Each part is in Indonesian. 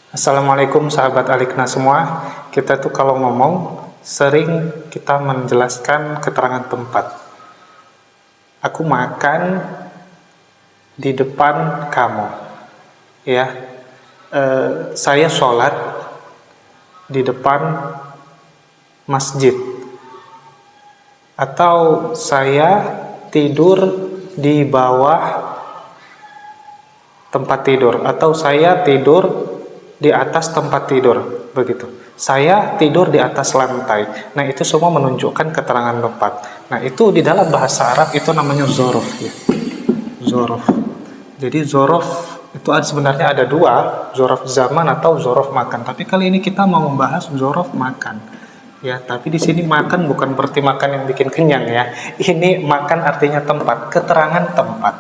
Assalamualaikum sahabat Alikna semua. Kita tuh kalau ngomong sering kita menjelaskan keterangan tempat. Aku makan di depan kamu, ya. Saya sholat di depan masjid, atau saya tidur di bawah tempat tidur, atau saya tidur di atas tempat tidur, begitu. Saya tidur di atas lantai. Nah, itu semua menunjukkan keterangan tempat. Nah, itu di dalam bahasa Arab itu namanya zorof, ya. Zorof. Jadi zorof itu sebenarnya ada dua, zorof zaman atau zorof makan. Tapi kali ini kita mau membahas zorof makan. Ya, tapi di sini makan bukan berarti makan yang bikin kenyang, ya. Ini makan artinya tempat, keterangan tempat.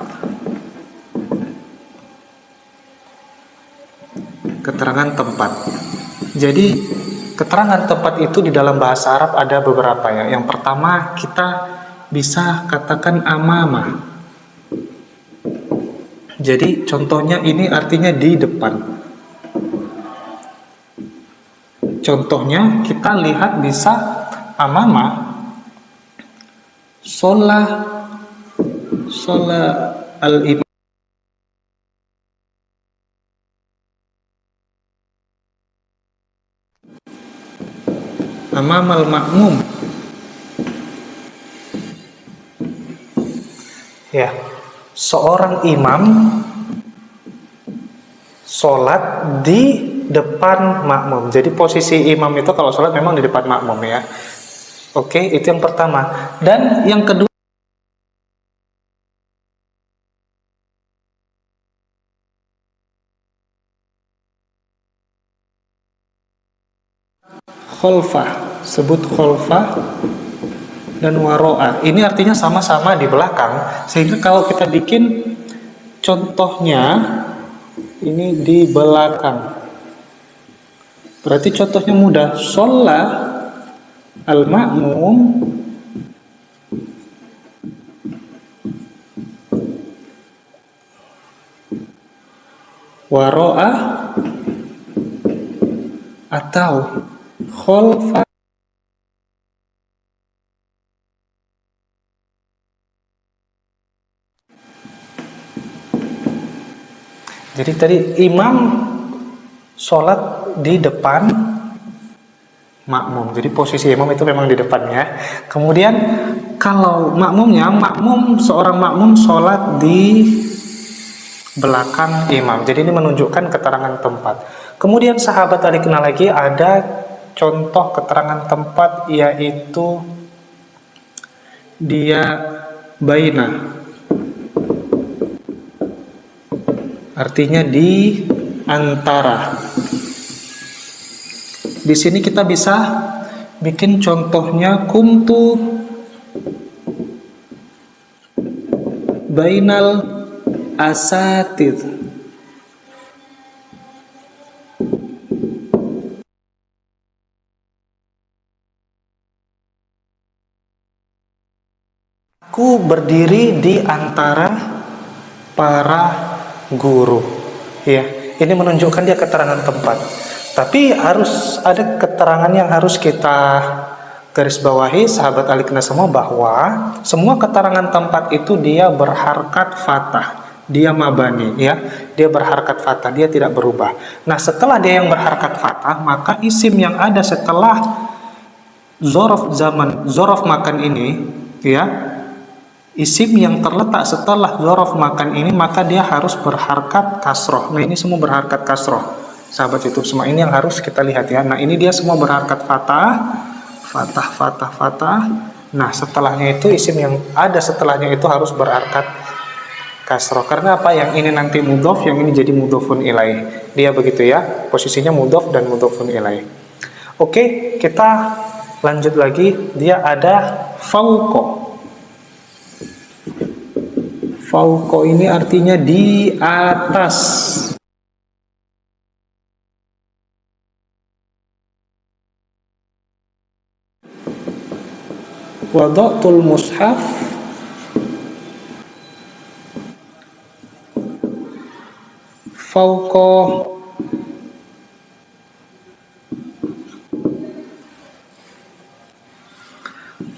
Keterangan tempat. Jadi keterangan tempat itu di dalam bahasa Arab ada beberapa, ya. Yang pertama kita bisa katakan amama. Jadi contohnya ini artinya di depan. Contohnya kita lihat bisa amama sholat al-imam amamal makmum, ya. Seorang imam sholat di depan makmum. Jadi posisi imam itu kalau sholat memang di depan makmum, ya. Oke, itu yang pertama. Dan yang kedua, kholfah, sebut kholfah dan waro'a. Ini artinya sama-sama di belakang, sehingga kalau kita bikin contohnya ini di belakang, berarti contohnya mudah. Sholat al-ma'mum waro'a atau kholfah. Jadi tadi imam sholat di depan makmum. Jadi posisi imam itu memang di depannya. Kemudian kalau seorang makmum sholat di belakang imam. Jadi ini menunjukkan keterangan tempat. Kemudian sahabat tadi kenal lagi ada contoh keterangan tempat, yaitu dia baina. Artinya di antara. Di sini kita bisa bikin contohnya kumtu bainal asatid. Aku berdiri di antara para guru, ya. Ini menunjukkan dia keterangan tempat. Tapi harus ada keterangan yang harus kita garis bawahi, sahabat Alikna semua, bahwa semua keterangan tempat itu dia berharkat fathah, dia mabani, ya. Dia berharkat fathah, dia tidak berubah. Nah, setelah dia yang berharkat fathah, maka isim yang ada setelah zorof zaman, zorof makan ini, ya, isim yang terletak setelah zorof makan ini, maka dia harus berharkat kasroh. Nah, ini semua berharkat kasroh, sahabat YouTube semua. Ini yang harus kita lihat, ya. Nah, ini dia semua berharkat fathah, fathah, fathah, fathah. Nah, setelahnya itu isim yang ada setelahnya itu harus berharkat kasroh. Karena apa? Yang ini nanti mudhof, yang ini jadi mudhofun ilaih. Dia begitu, ya. Posisinya mudhof dan mudhofun ilaih. Oke, kita lanjut lagi. Dia ada fauqo. Fauqo ini artinya di atas. Wada'tul mushaf fauqa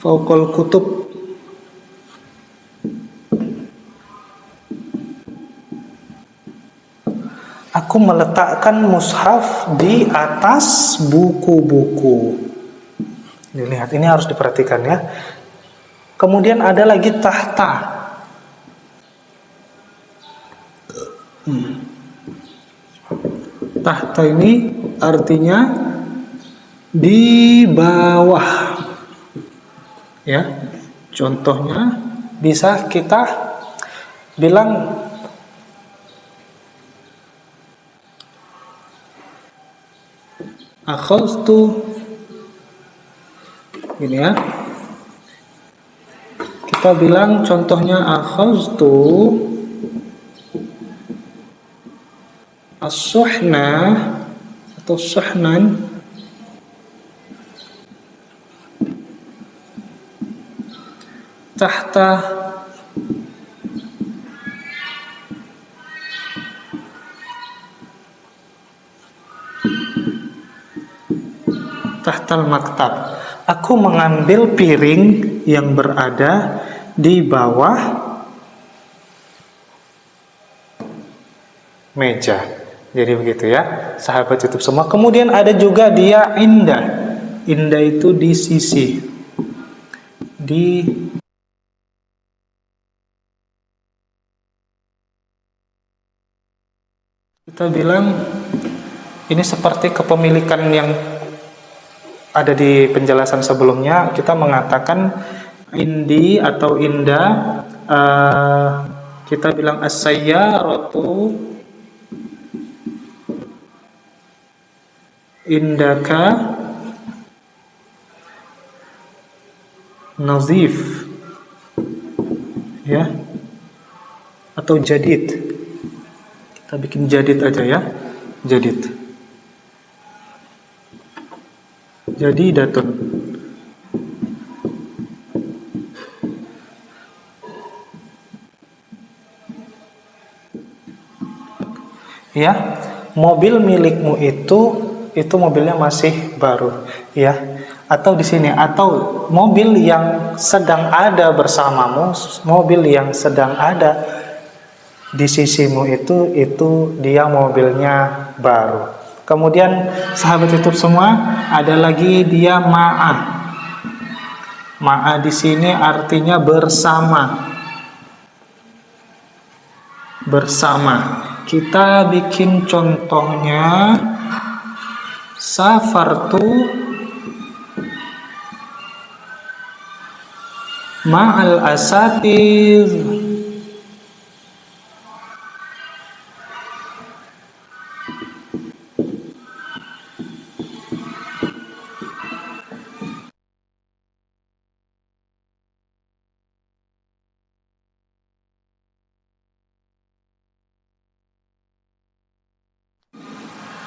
Fauqal kutub. Aku meletakkan mushaf di atas buku-buku. Dilihat, ini harus diperhatikan ya. Kemudian ada lagi tahta. Tahta ini artinya di bawah. Ya. Contohnya bisa kita bilang akhadtu, ini ya. Kita bilang contohnya akhadtu as-suhna atau suhnan tahta tahtal maktab. Aku mengambil piring yang berada di bawah meja. Jadi begitu ya, sahabat YouTube semua. Kemudian ada juga dia indah. Indah itu di sisi. Kita bilang ini seperti kepemilikan yang ada di penjelasan sebelumnya. Kita mengatakan indi atau indah, kita bilang as-sayyaratu indaka nazif, ya, atau jadid. Kita bikin jadid aja ya, jadid. Jadidatun. Ya, mobil milikmu itu mobilnya masih baru, ya. Atau di sini, atau mobil yang sedang ada bersamamu, mobil yang sedang ada di sisimu itu dia mobilnya baru. Kemudian sahabat YouTube semua, ada lagi dia ma'a. Ma'a di sini artinya bersama. Bersama. Kita bikin contohnya safartu ma'al asatiz.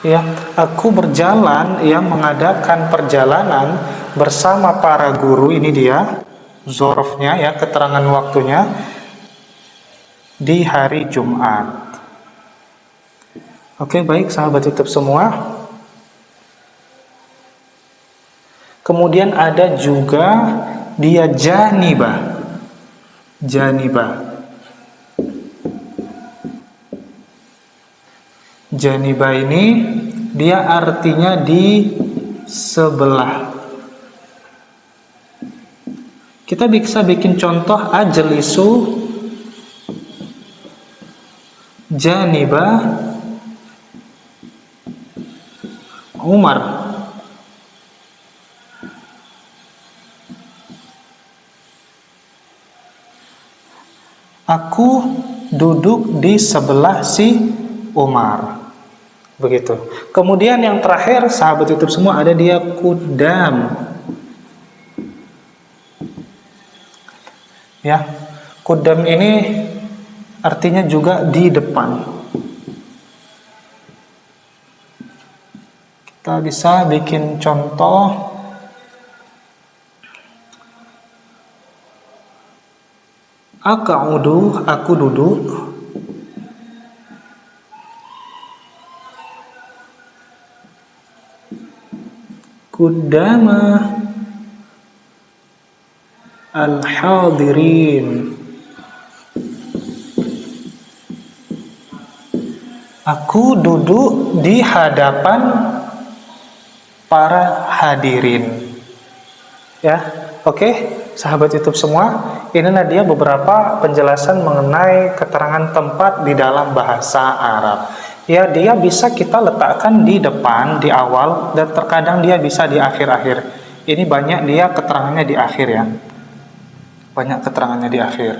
Ya, aku berjalan, ya, mengadakan perjalanan bersama para guru. Ini dia zorofnya, ya, keterangan waktunya di hari Jumat. Oke, baik sahabat YouTube semua. Kemudian ada juga dia janibah. Janibah. Janibah ini dia artinya di sebelah. Kita bisa bikin contoh ajlisu janibah Umar. Aku duduk di sebelah si Umar. Begitu. Kemudian yang terakhir sahabat YouTube semua ada dia kudam. Ya, kudam ini artinya juga di depan. Kita bisa bikin contoh aq'udu, aku duduk. Kudama Al-hadirin. Aku duduk di hadapan para hadirin. Ya, oke, sahabat YouTube semua, inilah dia beberapa penjelasan mengenai keterangan tempat di dalam bahasa Arab. Ya, dia bisa kita letakkan di depan, di awal, dan terkadang dia bisa di akhir-akhir. Ini banyak dia keterangannya di akhir ya. Banyak keterangannya di akhir.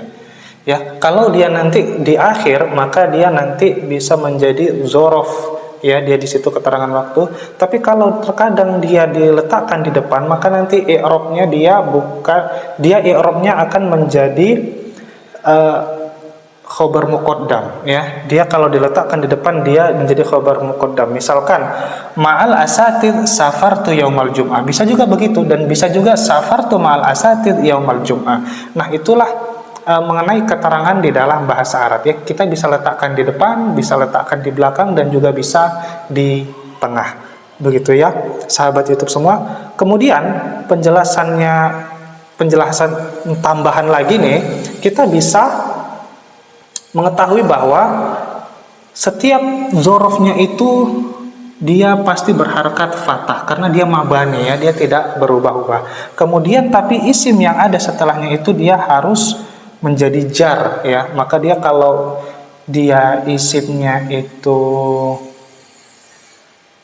Ya, kalau dia nanti di akhir, maka dia nanti bisa menjadi zorof. Ya, dia di situ keterangan waktu. Tapi kalau terkadang dia diletakkan di depan, maka nanti i'rabnya i'rabnya akan menjadi khobar muqaddam. Ya, dia kalau diletakkan di depan dia menjadi khobar muqaddam. Misalkan ma'al asatid safartu yaumal jum'ah. Bisa juga begitu, dan bisa juga safartu ma'al asatid yaumal jum'ah. Nah, itulah mengenai keterangan di dalam bahasa Arab ya. Kita bisa letakkan di depan, bisa letakkan di belakang, dan juga bisa di tengah. Begitu ya, sahabat YouTube semua. Kemudian penjelasan tambahan lagi nih, kita bisa mengetahui bahwa setiap zorofnya itu dia pasti berharakat fathah karena dia mabani ya, dia tidak berubah-ubah. Kemudian tapi isim yang ada setelahnya itu dia harus menjadi jar ya, maka dia kalau dia isimnya itu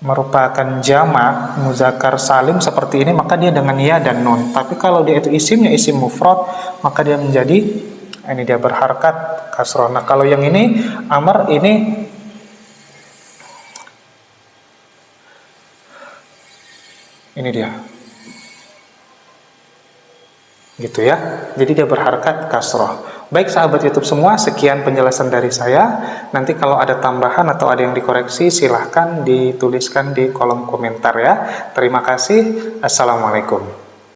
merupakan jamak muzakkar salim seperti ini, maka dia dengan ya dan nun. Tapi kalau dia itu isimnya isim mufrad, maka dia menjadi ini dia berharakat kasroh. Nah, kalau yang ini amr ini dia gitu ya, jadi dia berharakat kasroh. Baik sahabat YouTube semua, sekian penjelasan dari saya. Nanti kalau ada tambahan atau ada yang dikoreksi, silahkan dituliskan di kolom komentar ya. Terima kasih. Assalamualaikum.